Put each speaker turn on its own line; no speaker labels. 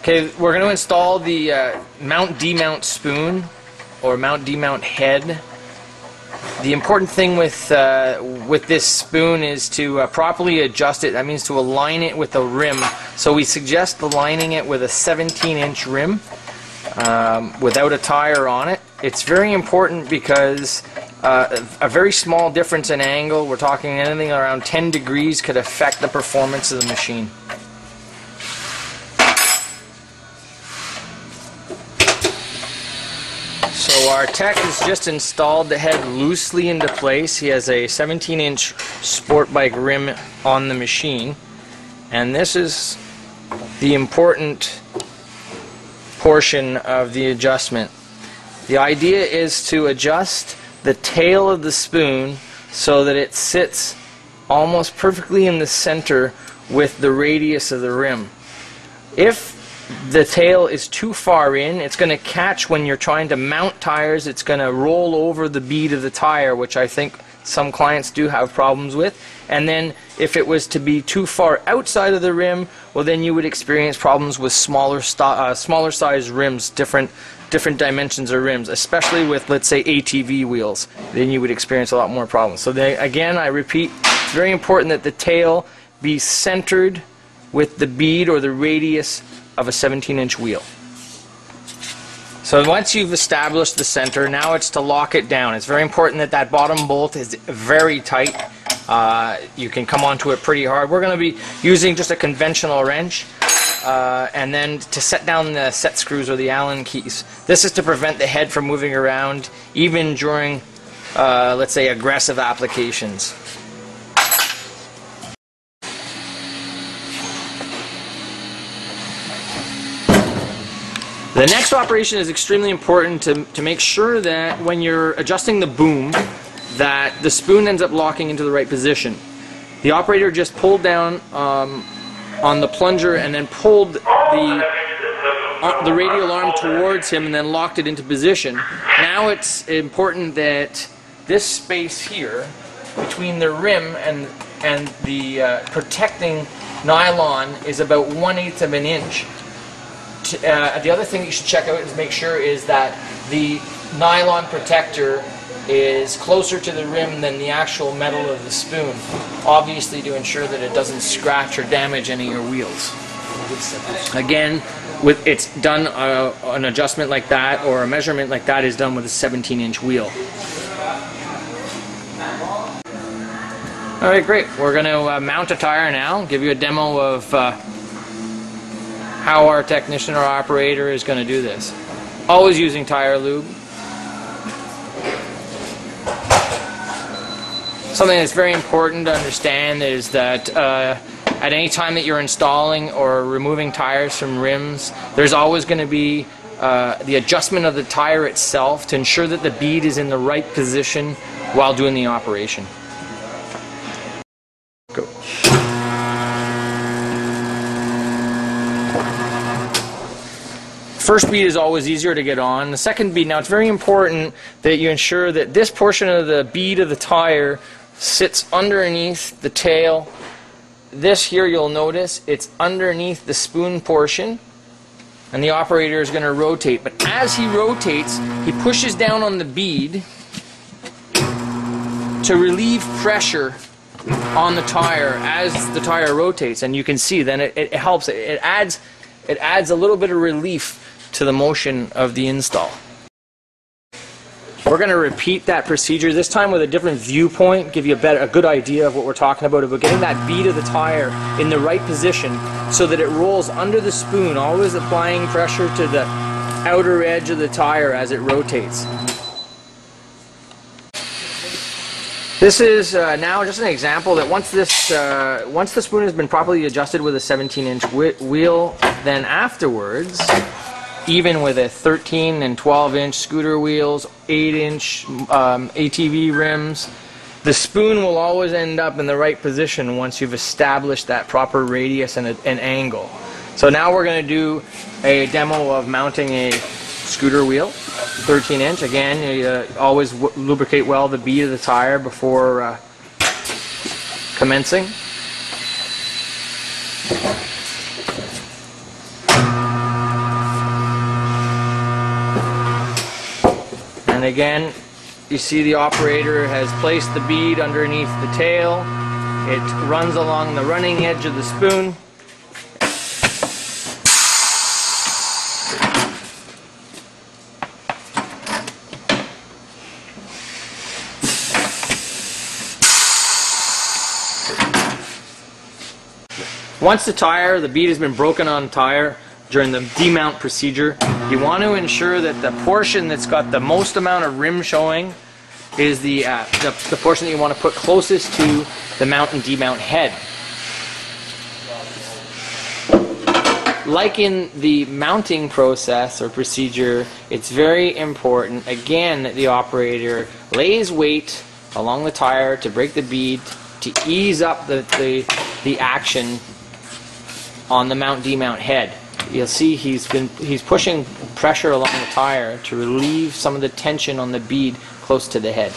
Okay, we're going to install the mount demount spoon or mount demount head. The important thing with this spoon is to properly adjust it. That means to align it with the rim. So we suggest aligning it with a 17-inch rim without a tire on it. It's very important because a very small difference in angle, we're talking anything around 10 degrees, could affect the performance of the machine. So our tech has just installed the head loosely into place. He has a 17-inch sport bike rim on the machine, and this is the important portion of the adjustment. The idea is to adjust the tail of the spoon so that it sits almost perfectly in the center with the radius of the rim. If the tail is too far in, it's going to catch when you're trying to mount tires. It's going to roll over the bead of the tire, which I think some clients do have problems with. And then if it was to be too far outside of the rim, well, then you would experience problems with smaller size rims, different dimensions of rims, especially with, let's say, ATV wheels. Then you would experience a lot more problems. So again, I repeat, it's very important that the tail be centered with the bead or the radius of a 17-inch wheel. So once you've established the center, now it's to lock it down. It's very important that that bottom bolt is very tight. You can come onto it pretty hard. We're going to be using just a conventional wrench, and then to set down the set screws or the Allen keys. This is to prevent the head from moving around even during, let's say, aggressive applications. The next operation is extremely important to make sure that when you're adjusting the boom, that the spoon ends up locking into the right position. The operator just pulled down on the plunger and then pulled the radial arm towards him and then locked it into position. Now it's important that this space here between the rim and the protecting nylon is about 1/8 of an inch. The other thing that you should check out is make sure is that the nylon protector is closer to the rim than the actual metal of the spoon, obviously to ensure that it doesn't scratch or damage any of your wheels. Again, it's done an adjustment like that or a measurement like that is done with a 17-inch wheel. Alright, great. We're going to mount a tire now, give you a demo of how our technician or operator is going to do this. Always using tire lube. Something that's very important to understand is that at any time that you're installing or removing tires from rims, there's always going to be the adjustment of the tire itself to ensure that the bead is in the right position while doing the operation. Go. First bead is always easier to get on. The second bead, now it's very important that you ensure that this portion of the bead of the tire sits underneath the tail. This here, you'll notice, it's underneath the spoon portion, and the operator is going to rotate. But as he rotates, he pushes down on the bead to relieve pressure on the tire as the tire rotates. And you can see then it helps. It adds a little bit of relief to the motion of the install. We're going to repeat that procedure, this time with a different viewpoint, give you a good idea of what we're talking about getting that bead of the tire in the right position so that it rolls under the spoon, always applying pressure to the outer edge of the tire as it rotates. This is now just an example that once the spoon has been properly adjusted with a 17-inch wheel, then afterwards, even with a 13 and 12-inch scooter wheels, 8-inch ATV rims, the spoon will always end up in the right position once you've established that proper radius and an angle. So now we're going to do a demo of mounting a scooter wheel, 13-inch. Again, you always lubricate well the bead of the tire before commencing. And again, you see the operator has placed the bead underneath the tail. It runs along the running edge of the spoon. Once the bead has been broken on the tire during the demount procedure, you want to ensure that the portion that's got the most amount of rim showing is the portion that you want to put closest to the mount and demount head. Like in the mounting process or procedure, it's very important, again, that the operator lays weight along the tire to break the bead, to ease up the action on the mount demount head. You'll see he's pushing pressure along the tire to relieve some of the tension on the bead close to the head.